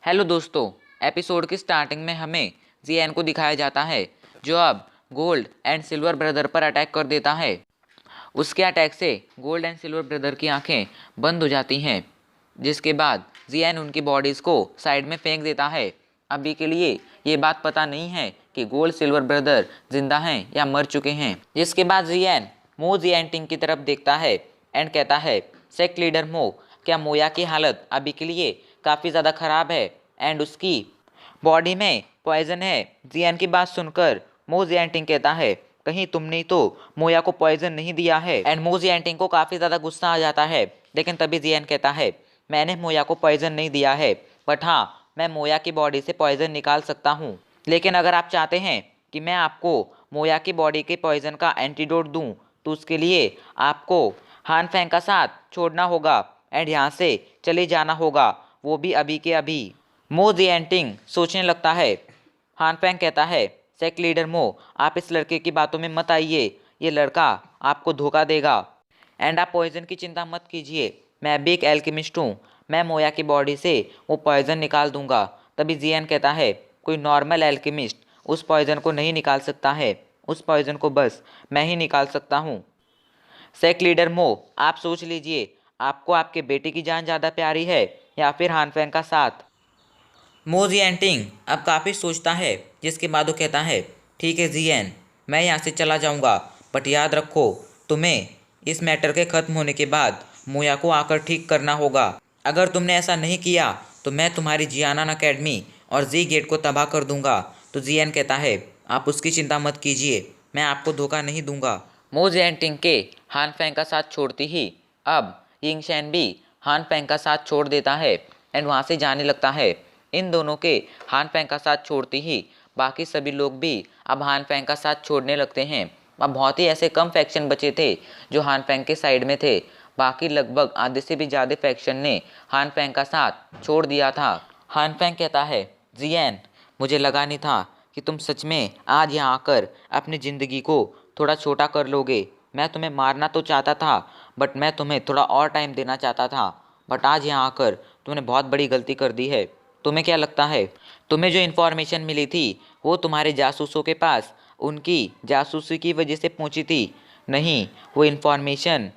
Hello दोस्तों। Episode की starting में हमें जीएन को दिखाया जाता है जो अब गोल्ड एंड सिल्वर ब्रदर पर अटैक कर देता है। उसके अटैक से गोल्ड एंड सिल्वर ब्रदर की आंखें बंद हो जाती हैं, जिसके बाद जीएन उनकी बॉडीज़ को साइड में फेंक देता है। अभी के लिए ये बात पता नहीं है कि गोल्ड सिल्वर ब्रदर जिंदा हैं या मर चुके हैं। जिसके बाद जीएन मो जिएंटिंग की तरफ देखता है एंड कहता है, सेक्ट लीडर मो, क्या मोया की हालत अभी के लिए काफ़ी ज़्यादा ख़राब है एंड उसकी बॉडी में पॉइजन है। जियान की बात सुनकर मो जियांटिंग कहता है, कहीं तुमने तो मोया को पॉइजन नहीं दिया है। एंड मो जियांटिंग को काफ़ी ज़्यादा गुस्सा आ जाता है, लेकिन तभी जियान कहता है, मैंने मोया को पॉइजन नहीं दिया है, बट हाँ, मैं मोया की बॉडी से पॉइजन निकाल सकता हूँ। लेकिन अगर आप चाहते हैं कि मैं आपको मोया की बॉडी के पॉइजन का एंटीडोट दूँ, तो उसके लिए आपको हान फेंग का साथ छोड़ना होगा एंड यहाँ से चले जाना होगा, वो भी अभी के अभी। मो जिएंटिंग सोचने लगता है। हान फेंग कहता है, सेक्ट लीडर मो, आप इस लड़के की बातों में मत आइए, ये लड़का आपको धोखा देगा एंड आप पॉइजन की चिंता मत कीजिए, मैं भी एक एल्केमिस्ट हूँ, मैं मोया की बॉडी से वो पॉइजन निकाल दूंगा। तभी जियन कहता है, कोई नॉर्मल एल्केमिस्ट उस पॉइजन को नहीं निकाल सकता है, उस पॉइजन को बस मैं ही निकाल सकता हूँ। सेक्ट लीडर मो, आप सोच लीजिए, आपको आपके बेटे की जान ज़्यादा प्यारी है या फिर हानफेंग का साथ। मो जिएंटिंग अब काफ़ी सोचता है, जिसके बाद वो कहता है, ठीक है जियन, मैं यहाँ से चला जाऊँगा, बट याद रखो, तुम्हें इस मैटर के ख़त्म होने के बाद मोया को आकर ठीक करना होगा। अगर तुमने ऐसा नहीं किया तो मैं तुम्हारी जियानन अकेडमी और जी गेट को तबाह कर दूंगा। तो जियन कहता है, आप उसकी चिंता मत कीजिए, मैं आपको धोखा नहीं दूंगा। मो जिएंटिंग के हान फेंग का साथ छोड़ती ही अब यिंग शैन भी हान फेंग का साथ छोड़ देता है एंड वहाँ से जाने लगता है। इन दोनों के हान फेंग का साथ छोड़ती ही बाकी सभी लोग भी अब हान फेंग का साथ छोड़ने लगते हैं। अब बहुत ही ऐसे कम फैक्शन बचे थे जो हान फेंग के साइड में थे, बाकी लगभग आधे से भी ज़्यादा फैक्शन ने हान फेंग का साथ छोड़ दिया था। हान फेंग कहता है, जियन, मुझे लगा नहीं था कि तुम सच में आज यहाँ आकर अपनी ज़िंदगी को थोड़ा छोटा कर लोगे। मैं तुम्हें मारना तो चाहता था, बट मैं तुम्हें थोड़ा और टाइम देना चाहता था, बट आज यहाँ आकर तुमने बहुत बड़ी गलती कर दी है। तुम्हें क्या लगता है, तुम्हें जो इन्फॉर्मेशन मिली थी वो तुम्हारे जासूसों के पास उनकी जासूसी की वजह से पहुँची थी? नहीं, वो इन्फॉर्मेशन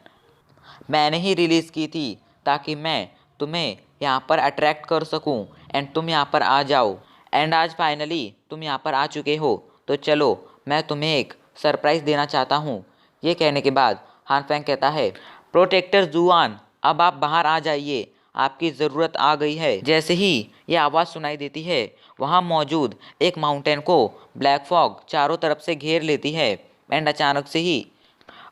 मैंने ही रिलीज़ की थी ताकि मैं तुम्हें यहाँ पर अट्रैक्ट कर सकूँ एंड तुम यहाँ पर आ जाओ। एंड आज फाइनली तुम यहाँ पर आ चुके हो, तो चलो मैं तुम्हें एक सरप्राइज़ देना चाहता हूँ। ये कहने के बाद हान फेंग कहता है, प्रोटेक्टर जुआन, अब आप बाहर आ जाइए, आपकी ज़रूरत आ गई है। जैसे ही ये आवाज़ सुनाई देती है, वहाँ मौजूद एक माउंटेन को ब्लैक फॉग चारों तरफ से घेर लेती है एंड अचानक से ही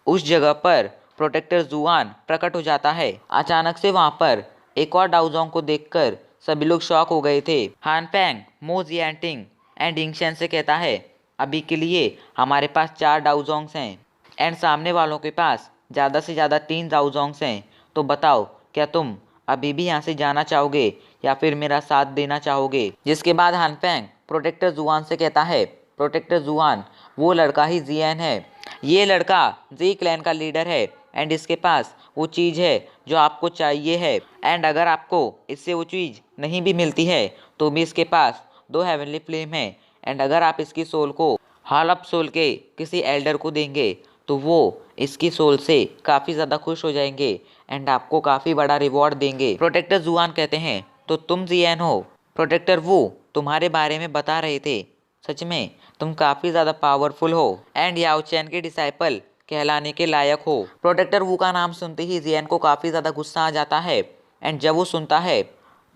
उस जगह पर प्रोटेक्टर जुआन प्रकट हो जाता है। अचानक से वहाँ पर एक और डाउजोंग को देखकर सभी लोग शॉक हो गए थे। हान फेंग मो जिएंटिंग एंड यिंगशेन से कहता है, अभी के लिए हमारे पास 4 डाउजोंग्स हैं एंड सामने वालों के पास ज़्यादा से ज़्यादा 3 डाउजोंग्स हैं, तो बताओ क्या तुम अभी भी यहाँ से जाना चाहोगे या फिर मेरा साथ देना चाहोगे? जिसके बाद हान फेंग प्रोटेक्टर जुआन से कहता है, प्रोटेक्टर जुआन, वो लड़का ही जियन है, ये लड़का जी क्लैन का लीडर है एंड इसके पास वो चीज़ है जो आपको चाहिए है एंड अगर आपको इससे वो चीज़ नहीं भी मिलती है तो भी इसके पास 2 हेवनली फ्लेम है एंड अगर आप इसकी सोल को हॉल ऑफ सोल के किसी एल्डर को देंगे तो वो इसकी सोल से काफ़ी ज़्यादा खुश हो जाएंगे एंड आपको काफ़ी बड़ा रिवॉर्ड देंगे। प्रोटेक्टर जुआन कहते हैं, तो तुम जियन हो? प्रोटेक्टर वो तुम्हारे बारे में बता रहे थे, सच में तुम काफ़ी ज़्यादा पावरफुल हो एंड याओ चैन के डिसाइपल कहलाने के लायक हो। प्रोटेक्टर वू का नाम सुनते ही जियन को काफ़ी ज़्यादा गुस्सा आ जाता है एंड जब वो सुनता है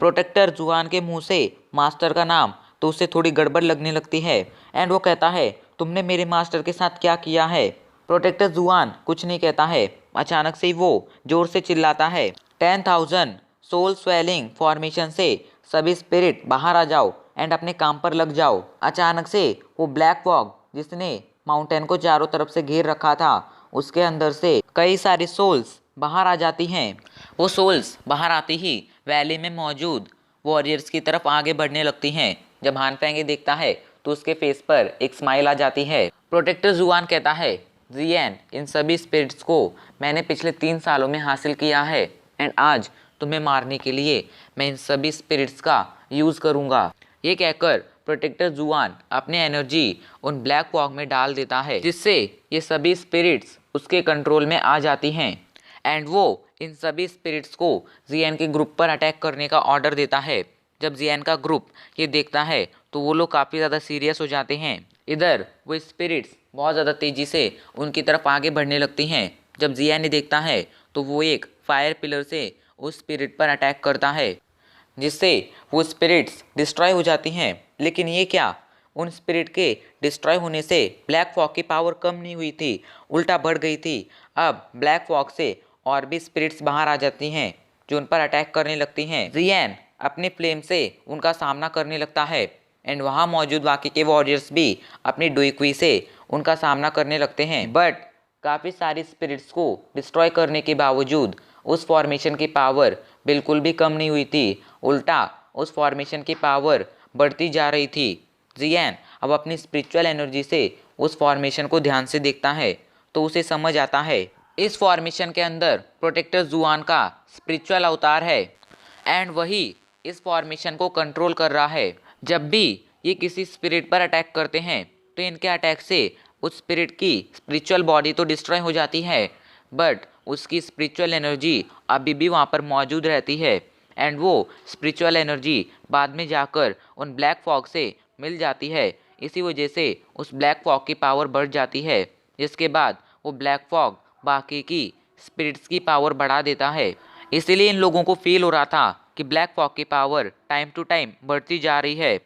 प्रोटेक्टर जुआन के मुंह से मास्टर का नाम, तो उसे थोड़ी गड़बड़ लगने लगती है एंड वो कहता है, तुमने मेरे मास्टर के साथ क्या किया है? प्रोटेक्टर जुआन कुछ नहीं कहता है। अचानक से वो जोर से चिल्लाता है, 10,000 सोल स्वेलिंग फॉर्मेशन से सभी स्पिरिट बाहर आ जाओ एंड अपने काम पर लग जाओ। अचानक से वो ब्लैक फॉग जिसने माउंटेन को चारों तरफ से घेर रखा था, उसके अंदर से कई सारी सोल्स बाहर आ जाती हैं। वो सोल्स बाहर आती ही वैली में मौजूद वॉरियर्स की तरफ आगे बढ़ने लगती हैं। जब हान फेंग ये देखता है तो उसके फेस पर एक स्माइल आ जाती है। प्रोटेक्टर जुआन कहता है, जियन, इन सभी स्पिरिट्स को मैंने पिछले 3 सालों में हासिल किया है एंड आज तुम्हें मारने के लिए मैं इन सभी स्पिरिट्स का यूज़ करूँगा। ये कहकर प्रोटेक्टर जुआन अपने एनर्जी उन ब्लैक फॉग में डाल देता है, जिससे ये सभी स्पिरिट्स उसके कंट्रोल में आ जाती हैं एंड वो इन सभी स्पिरिट्स को जियान के ग्रुप पर अटैक करने का ऑर्डर देता है। जब जियान का ग्रुप ये देखता है तो वो लोग काफ़ी ज़्यादा सीरियस हो जाते हैं। इधर वो स्पिरिट्स बहुत ज़्यादा तेज़ी से उनकी तरफ आगे बढ़ने लगती हैं। जब जियान ने देखता है तो वो एक फायर पिलर से उस स्पिरिट पर अटैक करता है, जिससे वो स्पिरिट्स डिस्ट्रॉय हो जाती हैं। लेकिन ये क्या, उन स्पिरिट के डिस्ट्रॉय होने से ब्लैक फॉग की पावर कम नहीं हुई थी, उल्टा बढ़ गई थी। अब ब्लैक फॉग से और भी स्पिरिट्स बाहर आ जाती हैं जो उन पर अटैक करने लगती हैं। जियान अपने फ्लेम से उनका सामना करने लगता है एंड वहाँ मौजूद बाकी के वॉरियर्स भी अपनी डुइक्वी से उनका सामना करने लगते हैं। बट काफ़ी सारी स्पिरिट्स को डिस्ट्रॉय करने के बावजूद उस फॉर्मेशन की पावर बिल्कुल भी कम नहीं हुई थी, उल्टा उस फॉर्मेशन की पावर बढ़ती जा रही थी। जियान अब अपनी स्पिरिचुअल एनर्जी से उस फॉर्मेशन को ध्यान से देखता है तो उसे समझ आता है इस फॉर्मेशन के अंदर प्रोटेक्टर जुआन का स्पिरिचुअल अवतार है एंड वही इस फॉर्मेशन को कंट्रोल कर रहा है। जब भी ये किसी स्पिरिट पर अटैक करते हैं तो इनके अटैक से उस स्पिरिट की स्पिरिचुअल बॉडी तो डिस्ट्रॉय हो जाती है, बट उसकी स्पिरिचुअल एनर्जी अभी भी वहाँ पर मौजूद रहती है एंड वो स्पिरिचुअल एनर्जी बाद में जाकर उन ब्लैक फॉग से मिल जाती है। इसी वजह से उस ब्लैक फॉग की पावर बढ़ जाती है, जिसके बाद वो ब्लैक फॉग बाकी की स्पिरिट्स की पावर बढ़ा देता है। इसीलिए इन लोगों को फील हो रहा था कि ब्लैक फॉग की पावर टाइम टू टाइम बढ़ती जा रही है।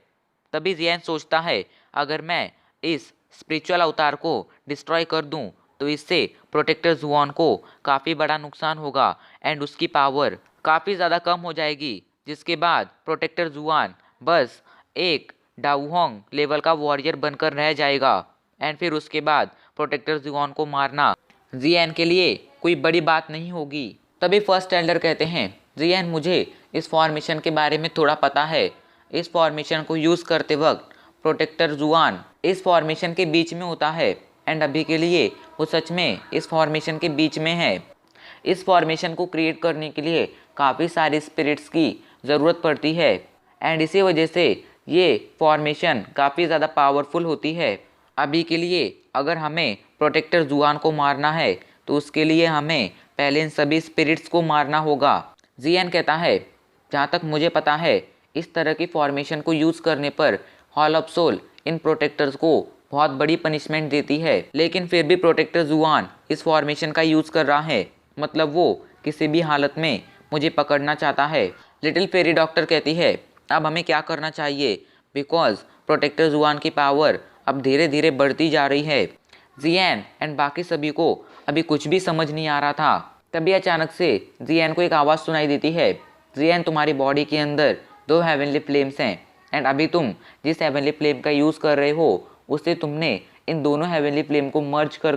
तभी जियान सोचता है अगर मैं इस स्पिरिचुअल अवतार को डिस्ट्रॉय कर दूं तो इससे प्रोटेक्टर जुआन को काफ़ी बड़ा नुकसान होगा एंड उसकी पावर काफ़ी ज़्यादा कम हो जाएगी, जिसके बाद प्रोटेक्टर जुआन बस एक डाउहोंग लेवल का वॉरियर बनकर रह जाएगा एंड फिर उसके बाद प्रोटेक्टर जुआन को मारना जियान के लिए कोई बड़ी बात नहीं होगी। तभी फर्स्ट एल्डर कहते हैं जियान मुझे इस फॉर्मेशन के बारे में थोड़ा पता है। इस फॉर्मेशन को यूज़ करते वक्त प्रोटेक्टर जुआन इस फॉर्मेशन के बीच में होता है एंड अभी के लिए वो सच में इस फॉर्मेशन के बीच में है। इस फॉर्मेशन को क्रिएट करने के लिए काफ़ी सारी स्पिरिट्स की ज़रूरत पड़ती है एंड इसी वजह से ये फॉर्मेशन काफ़ी ज़्यादा पावरफुल होती है। अभी के लिए अगर हमें प्रोटेक्टर जुआन को मारना है तो उसके लिए हमें पहले इन सभी स्पिरिट्स को मारना होगा। जियान कहता है जहाँ तक मुझे पता है इस तरह की फॉर्मेशन को यूज़ करने पर hall of soul in protectors को बहुत बड़ी पनिशमेंट देती है, लेकिन फिर भी प्रोटेक्टर जुआन इस फॉर्मेशन का यूज़ कर रहा है, मतलब वो किसी भी हालत में मुझे पकड़ना चाहता है। लिटिल फेरी डॉक्टर कहती है अब हमें क्या करना चाहिए, बिकॉज प्रोटेक्टर जुआन की पावर अब धीरे धीरे बढ़ती जा रही है। जियान एंड बाकी सभी को अभी कुछ भी समझ नहीं आ रहा था। तभी अचानक से जियान को एक आवाज़ सुनाई देती है, जियान तुम्हारी बॉडी के अंदर 2 हेवनली फ्लेम्स हैं एंड अभी तुम जिस हेवनली फ्लेम का यूज़ कर रहे हो उससे तुमने इन दोनों हेवनली फ्लेम को मर्ज कर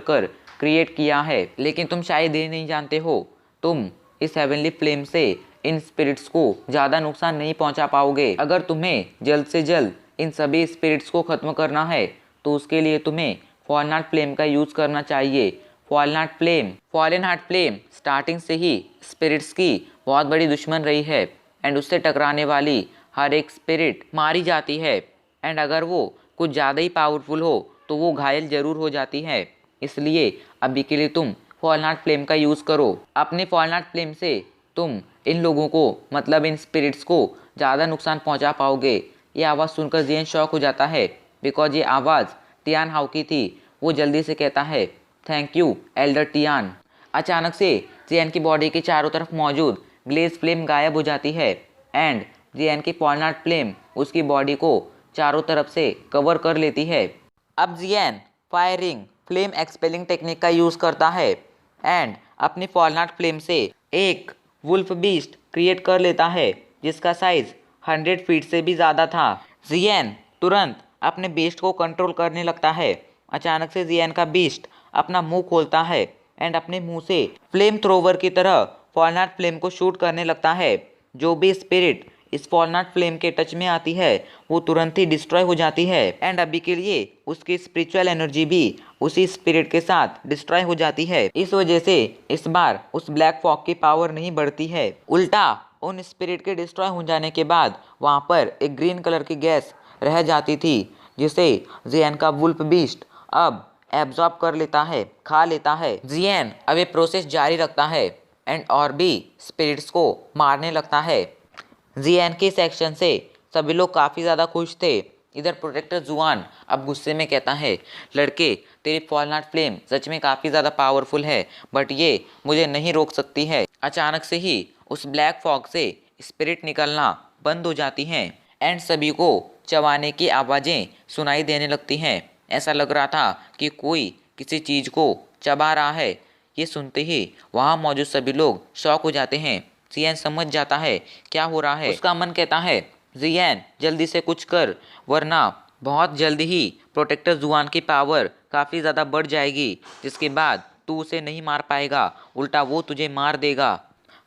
क्रिएट किया है, लेकिन तुम शायद ये नहीं जानते हो तुम इस हेवनली फ्लेम से इन स्पिरिट्स को ज़्यादा नुकसान नहीं पहुंचा पाओगे। अगर तुम्हें जल्द से जल्द इन सभी स्पिरिट्स को ख़त्म करना है तो उसके लिए तुम्हें फॉलन हार्ट फ्लेम का यूज़ करना चाहिए। फॉलन हार्ट फ्लेम स्टार्टिंग से ही स्पिरिट्स की बहुत बड़ी दुश्मन रही है एंड उससे टकराने वाली हर एक स्पिरिट मारी जाती है एंड अगर वो कुछ ज़्यादा ही पावरफुल हो तो वो घायल ज़रूर हो जाती है। इसलिए अभी के लिए तुम फॉलन हार्ट फ्लेम का यूज़ करो। अपने फॉलन हार्ट फ्लेम से तुम इन लोगों को मतलब इन स्पिरिट्स को ज़्यादा नुकसान पहुंचा पाओगे। ये आवाज़ सुनकर जियान शॉक हो जाता है बिकॉज ये आवाज़ टियान हाउ की थी। वो जल्दी से कहता है थैंक यू एल्डर टियान। अचानक से जियान की बॉडी के चारों तरफ मौजूद ग्लेज फ्लेम गायब हो जाती है एंड जियान की फॉलन हार्ट फ्लेम उसकी बॉडी को चारों तरफ से कवर कर लेती है। अब जियान फायरिंग फ्लेम एक्सपेलिंग टेक्निक का यूज़ करता है एंड अपनी फॉलन हार्ट फ्लेम से एक वुल्फ बीस्ट क्रिएट कर लेता है जिसका साइज 100 फीट से भी ज़्यादा था। जियान तुरंत अपने बीस्ट को कंट्रोल करने लगता है। अचानक से जियान का बीस्ट अपना मुंह खोलता है एंड अपने मुंह से फ्लेम थ्रोवर की तरह फॉलन हार्ट फ्लेम को शूट करने लगता है। जो भी स्पिरिट इस फॉलन हार्ट फ्लेम के टच में आती है वो तुरंत ही डिस्ट्रॉय हो जाती है एंड अभी के लिए उसकी स्पिरिचुअल एनर्जी भी उसी स्पिरिट के साथ डिस्ट्रॉय हो जाती है। इस वजह से इस बार उस ब्लैक फॉग की पावर नहीं बढ़ती है, उल्टा उन स्पिरिट के डिस्ट्रॉय हो जाने के बाद वहाँ पर एक ग्रीन कलर की गैस रह जाती थी, जिसे जियान का वुल्फ बीस्ट अब एब्जॉर्ब कर लेता है, खा लेता है। जियान अब ये प्रोसेस जारी रखता है एंड और भी स्पिरिट्स को मारने लगता है। जियान के इस एक्शन से सभी लोग काफ़ी ज़्यादा खुश थे। इधर प्रोटेक्टर जुआन अब गुस्से में कहता है, लड़के तेरी फॉलनाट फ्लेम सच में काफ़ी ज़्यादा पावरफुल है, बट ये मुझे नहीं रोक सकती है। अचानक से ही उस ब्लैक फॉग से स्पिरिट निकलना बंद हो जाती हैं एंड सभी को चबाने की आवाज़ें सुनाई देने लगती हैं। ऐसा लग रहा था कि कोई किसी चीज़ को चबा रहा है। ये सुनते ही वहाँ मौजूद सभी लोग शॉक हो जाते हैं। जियान समझ जाता है क्या हो रहा है। उसका मन कहता है, जियान जल्दी से कुछ कर, वरना बहुत जल्दी ही प्रोटेक्टर जुआन की पावर काफ़ी ज़्यादा बढ़ जाएगी, जिसके बाद तू उसे नहीं मार पाएगा, उल्टा वो तुझे मार देगा।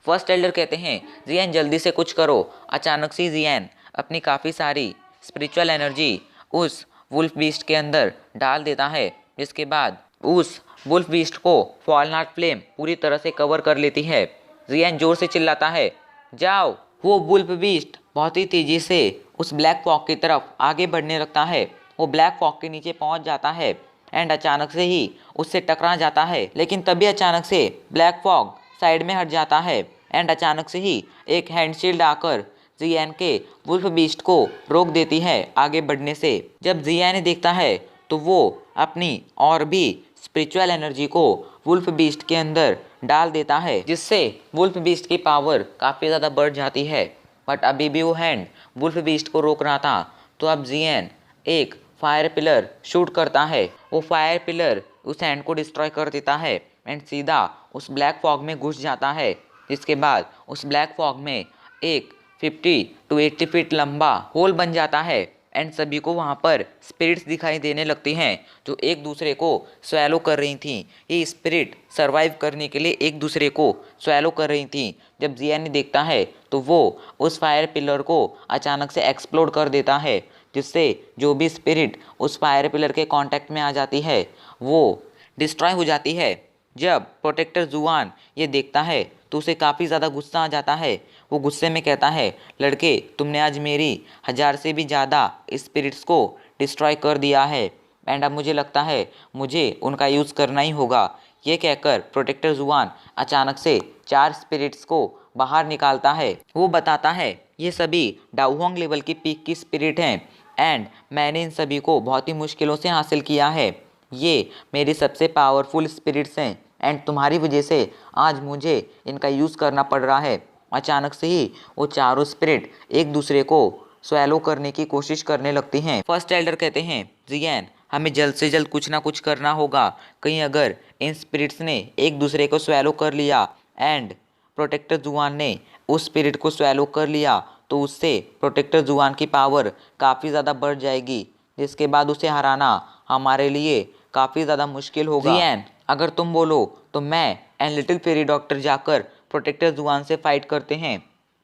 फर्स्ट एल्डर कहते हैं, जियान जल्दी से कुछ करो। अचानक से जियान अपनी काफ़ी सारी स्पिरिचुअल एनर्जी उस वुल्फ बीस्ट के अंदर डाल देता है, जिसके बाद उस वुल्फ बीस्ट को फॉलनाट फ्लेम पूरी तरह से कवर कर लेती है। जियान जोर से चिल्लाता है, जाओ। वो वुल्फ बीस्ट बहुत ही तेजी से उस ब्लैक फॉग की तरफ आगे बढ़ने लगता है। वो ब्लैक फॉग के नीचे पहुंच जाता है एंड अचानक से ही उससे टकरा जाता है, लेकिन तभी अचानक से ब्लैक फॉग साइड में हट जाता है एंड अचानक से ही एक हैंडशील्ड आकर जियान के वुल्फ बीस्ट को रोक देती है आगे बढ़ने से। जब जियान देखता है तो वो अपनी और भी स्पिरिचुअल एनर्जी को वुल्फ बीस्ट के अंदर डाल देता है, जिससे वुल्फ बीस्ट की पावर काफ़ी ज़्यादा बढ़ जाती है। बट अभी भी वो हैंड वुल्फ बीस्ट को रोक रहा था, तो अब जियान एक फायर पिलर शूट करता है। वो फायर पिलर उस हैंड को डिस्ट्रॉय कर देता है एंड सीधा उस ब्लैक फॉग में घुस जाता है, जिसके बाद उस ब्लैक फॉग में एक 50 to 80 फीट लंबा होल बन जाता है एंड सभी को वहाँ पर स्पिरिट्स दिखाई देने लगती हैं जो एक दूसरे को स्वैलो कर रही थी। ये स्पिरिट सरवाइव करने के लिए एक दूसरे को स्वैलो कर रही थी। जब जियान देखता है तो वो उस फायर पिलर को अचानक से एक्सप्लोड कर देता है, जिससे जो भी स्पिरिट उस फायर पिलर के कांटेक्ट में आ जाती है वो डिस्ट्रॉय हो जाती है। जब प्रोटेक्टर जुआन ये देखता है तो उसे काफ़ी ज़्यादा गुस्सा आ जाता है। वो गुस्से में कहता है, लड़के तुमने आज मेरी 1000 से भी ज़्यादा स्पिरिट्स को डिस्ट्रॉय कर दिया है एंड अब मुझे लगता है मुझे उनका यूज़ करना ही होगा। ये कहकर प्रोटेक्टर जुआन अचानक से 4 स्पिरिट्स को बाहर निकालता है। वो बताता है ये सभी डाउहोंग लेवल की पीक की स्पिरिट हैं एंड मैंने इन सभी को बहुत ही मुश्किलों से हासिल किया है। ये मेरी सबसे पावरफुल स्पिरिट्स हैं एंड तुम्हारी वजह से आज मुझे इनका यूज़ करना पड़ रहा है। अचानक से ही वो चारों स्पिरिट एक दूसरे को स्वैलो करने की कोशिश करने लगती हैं। फर्स्ट एल्डर कहते हैं, जियान हमें जल्द से जल्द कुछ ना कुछ करना होगा, कहीं अगर इन स्पिरिट्स ने एक दूसरे को स्वैलो कर लिया एंड प्रोटेक्टर जुआन ने उस स्पिरिट को स्वैलो कर लिया तो उससे प्रोटेक्टर जुआन की पावर काफ़ी ज़्यादा बढ़ जाएगी, जिसके बाद उसे हराना हमारे लिए काफ़ी ज़्यादा मुश्किल होगा। जियान अगर तुम बोलो तो मैं एंड लिटिल फेरी डॉक्टर जाकर प्रोटेक्टर जुआन से फाइट करते हैं।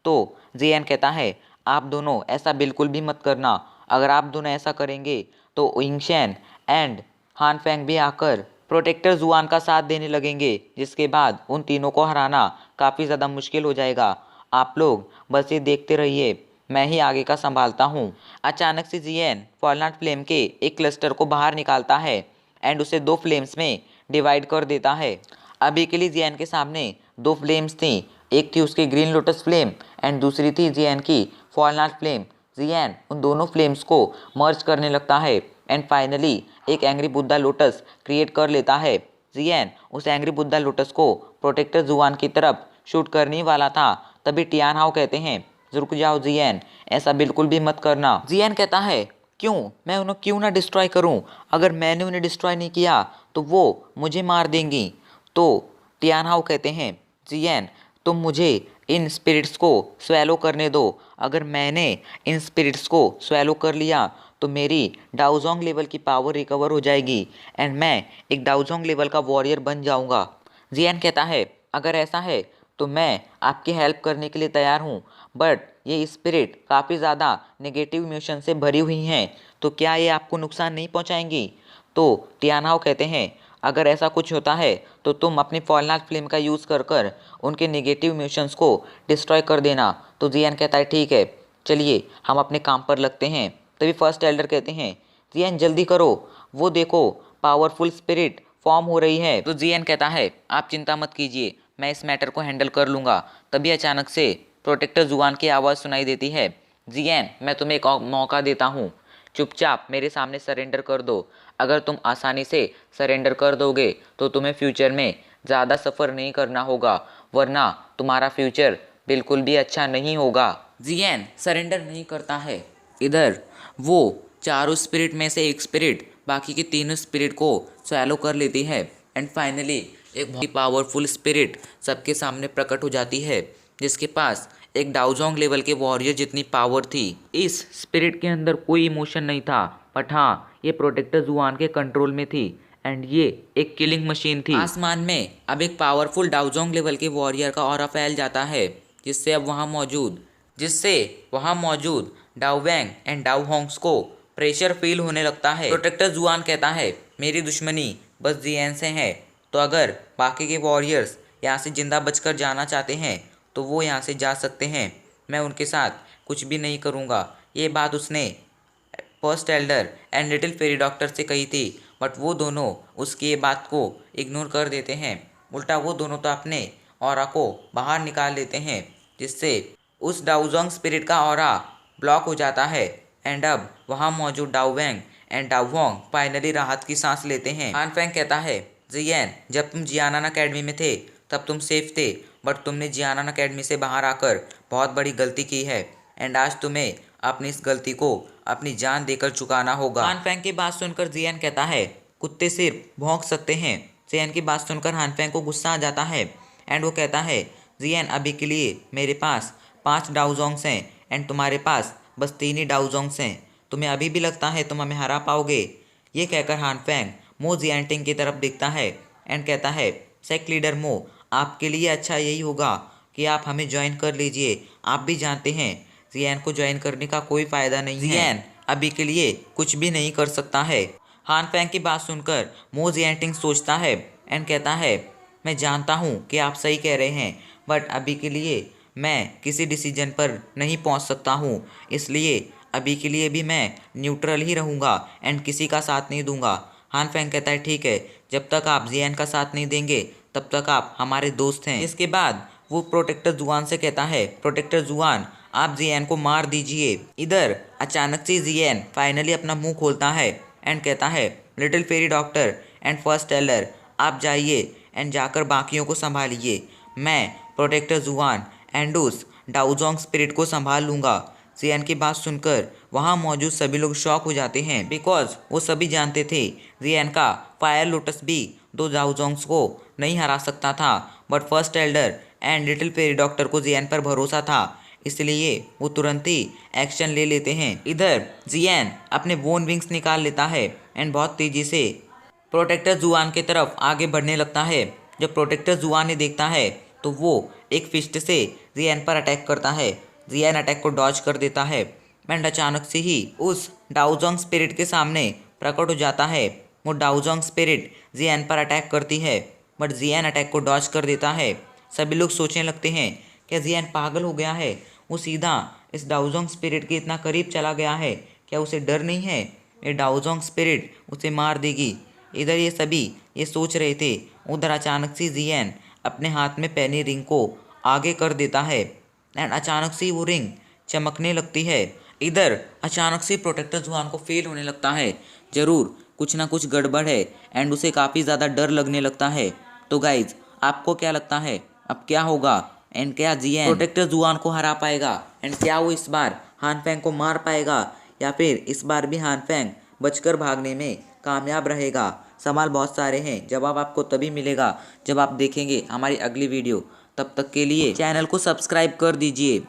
तो जियान कहता है, आप दोनों ऐसा बिल्कुल भी मत करना। अगर आप दोनों ऐसा करेंगे तो विंगशेन एंड हान फेंग भी आकर प्रोटेक्टर जुआन का साथ देने लगेंगे, जिसके बाद उन तीनों को हराना काफ़ी ज़्यादा मुश्किल हो जाएगा। आप लोग बस ये देखते रहिए, मैं ही आगे का संभालता हूँ। अचानक से जियान फॉलनाट फ्लेम के एक क्लस्टर को बाहर निकालता है एंड उसे 2 फ्लेम्स में डिवाइड कर देता है। अभी के लिए जियान के सामने 2 फ्लेम्स थी, एक थी उसकी ग्रीन लोटस फ्लेम एंड दूसरी थी जियान की फॉलनाट फ्लेम। जियान उन दोनों फ्लेम्स को मर्ज करने लगता है एंड फाइनली एक एंग्री बुद्धा लोटस क्रिएट कर लेता है। जियान उस एंग्री बुद्धा लोटस को प्रोटेक्टर जुआन की तरफ शूट करने वाला था, तभी टियान हाओ कहते हैं, रुक जाओ जियान, ऐसा बिल्कुल भी मत करना। जियान कहता है, क्यों, मैं उन्हें क्यों ना डिस्ट्रॉय करूं? अगर मैंने उन्हें डिस्ट्रॉय नहीं किया तो वो मुझे मार देंगी। तो टियान हाओ कहते हैं, जियान तुम मुझे इन स्पिरिट्स को स्वैलो करने दो। अगर मैंने इन स्पिरिट्स को स्वैलो कर लिया तो मेरी डाउजोंग लेवल की पावर रिकवर हो जाएगी एंड मैं एक डाउजोंग लेवल का वॉरियर बन जाऊंगा। जियान कहता है, अगर ऐसा है तो मैं आपकी हेल्प करने के लिए तैयार हूँ, बट ये स्पिरिट काफ़ी ज़्यादा नेगेटिव इमोशन से भरी हुई हैं, तो क्या ये आपको नुकसान नहीं पहुँचाएंगी? तो टियान हाओ कहते हैं, अगर ऐसा कुछ होता है तो तुम अपनी फॉलनाथ फ्लेम का यूज़ कर कर उनके नेगेटिव इमोशंस को डिस्ट्रॉय कर देना। तो जियान कहता है ठीक है, चलिए हम अपने काम पर लगते हैं। तभी फर्स्ट एल्डर कहते हैं जियान जल्दी करो, वो देखो पावरफुल स्पिरिट फॉर्म हो रही है। तो जियान कहता है आप चिंता मत कीजिए, मैं इस मैटर को हैंडल कर लूँगा। तभी अचानक से प्रोटेक्टर जुआन की आवाज़ सुनाई देती है, जियान मैं तुम्हें एक और मौका देता हूँ, चुपचाप मेरे सामने सरेंडर कर दो। अगर तुम आसानी से सरेंडर कर दोगे तो तुम्हें फ्यूचर में ज़्यादा सफ़र नहीं करना होगा, वरना तुम्हारा फ्यूचर बिल्कुल भी अच्छा नहीं होगा। जियान सरेंडर नहीं करता है। इधर वो चारों स्पिरिट में से एक स्पिरिट बाकी के तीनों स्पिरिट को स्वैलो कर लेती है एंड फाइनली एक बहुत ही पावरफुल स्पिरिट सबके सामने प्रकट हो जाती है, जिसके पास एक डाउजोंग लेवल के वॉरियर जितनी पावर थी। इस स्पिरिट के अंदर कोई इमोशन नहीं था, बट हाँ ये प्रोटेक्टर जुआन के कंट्रोल में थी एंड ये एक किलिंग मशीन थी। आसमान में अब एक पावरफुल डाउजोंग लेवल के वॉरियर का ऑरा फैल जाता है, जिससे वहाँ मौजूद डाउवैंग एंड डाउहोंग्स को प्रेशर फील होने लगता है। प्रोटेक्टर जुआन कहता है मेरी दुश्मनी बस जियान से है, तो अगर बाकी के वॉरियर्स यहाँ से जिंदा बचकर जाना चाहते हैं तो वो यहाँ से जा सकते हैं, मैं उनके साथ कुछ भी नहीं करूँगा। ये बात उसने first elder and little fairy doctor से कही थी, बट वो दोनों उसकी ये बात को इग्नोर कर देते हैं। उल्टा वो दोनों तो अपने ऑरा को बाहर निकाल लेते हैं, जिससे उस डाउजोंग स्पिरिट का ऑरा ब्लॉक हो जाता है एंड अब वहाँ मौजूद डाउवैंग एंड डाउहोंग फाइनली राहत की सांस लेते हैं। हान फेंग कहता है जियान जब तुम जियानन अकेडमी में थे तब तुम सेफ थे, बट तुमने जियानन अकेडमी से बाहर आकर बहुत बड़ी गलती की है एंड आज तुम्हें अपनी इस गलती को अपनी जान देकर चुकाना होगा। हान फेंग की बात सुनकर जियान कहता है कुत्ते सिर्फ भौंक सकते हैं। जियान की बात सुनकर हान फेंग को गुस्सा आ जाता है एंड वो कहता है जियान अभी के लिए मेरे पास 5 डाउजोंग्स हैं एंड तुम्हारे पास बस 3 ही डाउजोंग्स हैं, तुम्हें अभी भी लगता है तुम हमें हरा पाओगे? ये कहकर हान फेंग मो जियांटिंग की तरफ देखता है एंड कहता है सेक्ट लीडर मो, आपके लिए अच्छा यही होगा कि आप हमें ज्वाइन कर लीजिए। आप भी जानते हैं जियान को ज्वाइन करने का कोई फ़ायदा नहीं है, जियान अभी के लिए कुछ भी नहीं कर सकता है। हान फेंग की बात सुनकर मो जियांटिंग सोचता है एंड कहता है मैं जानता हूँ कि आप सही कह रहे हैं, बट अभी के लिए मैं किसी डिसीजन पर नहीं पहुँच सकता हूँ, इसलिए अभी के लिए भी मैं न्यूट्रल ही रहूँगा एंड किसी का साथ नहीं दूंगा। हान फेंग कहता है ठीक है, जब तक आप जियान का साथ नहीं देंगे तब तक आप हमारे दोस्त हैं। इसके बाद वो प्रोटेक्टर जुआन से कहता है प्रोटेक्टर जुआन आप जियान को मार दीजिए। इधर अचानक से जियान फाइनली अपना मुंह खोलता है एंड कहता है little fairy doctor and first elder आप जाइए एंड जाकर बाकियों को संभालिए, मैं प्रोटेक्टर जुआन एंड उस डाउजोंग स्पिरिट को संभाल लूँगा। जियान की बात सुनकर वहाँ मौजूद सभी लोग शॉक हो जाते हैं, बिकॉज वो सभी जानते थे जियान का फायर लोटस भी 2 डाउजोंग्स को नहीं हरा सकता था, but first elder and little fairy doctor को जियान पर भरोसा था, इसलिए वो तुरंत ही एक्शन ले लेते हैं। इधर जियान अपने बोन विंग्स निकाल लेता है एंड बहुत तेज़ी से प्रोटेक्टर जुआन की तरफ आगे बढ़ने लगता है। जब प्रोटेक्टर जुआन ने देखता है तो वो एक फिस्ट से जियान पर अटैक करता है। जियान अटैक को डॉज कर देता है एंड अचानक से ही उस डाउजोंग स्पिरिट के सामने प्रकट हो जाता है। वो डाउजोंग स्पिरिट जियान पर अटैक करती है, बट जियान अटैक को डॉज कर देता है। सभी लोग सोचने लगते हैं क्या जियान पागल हो गया है, वो सीधा इस डाउजोंग स्पिरिट के इतना करीब चला गया है, क्या उसे डर नहीं है ये डाउजोंग स्पिरिट उसे मार देगी। इधर ये सभी ये सोच रहे थे, उधर अचानक से जियान अपने हाथ में पहनी रिंग को आगे कर देता है एंड अचानक से वो रिंग चमकने लगती है। इधर अचानक से प्रोटेक्टर जुआन को फील होने लगता है ज़रूर कुछ ना कुछ गड़बड़ है एंड उसे काफ़ी ज़्यादा डर लगने लगता है। तो गाइज आपको क्या लगता है अब क्या होगा एंड क्या जियान प्रोटेक्टर जुआन को हरा पाएगा एंड क्या वो इस बार हान फेंग को मार पाएगा या फिर इस बार भी हान फेंग बचकर भागने में कामयाब रहेगा? सवाल बहुत सारे हैं, जवाब आपको तभी मिलेगा जब आप देखेंगे हमारी अगली वीडियो। तब तक के लिए चैनल को सब्सक्राइब कर दीजिए।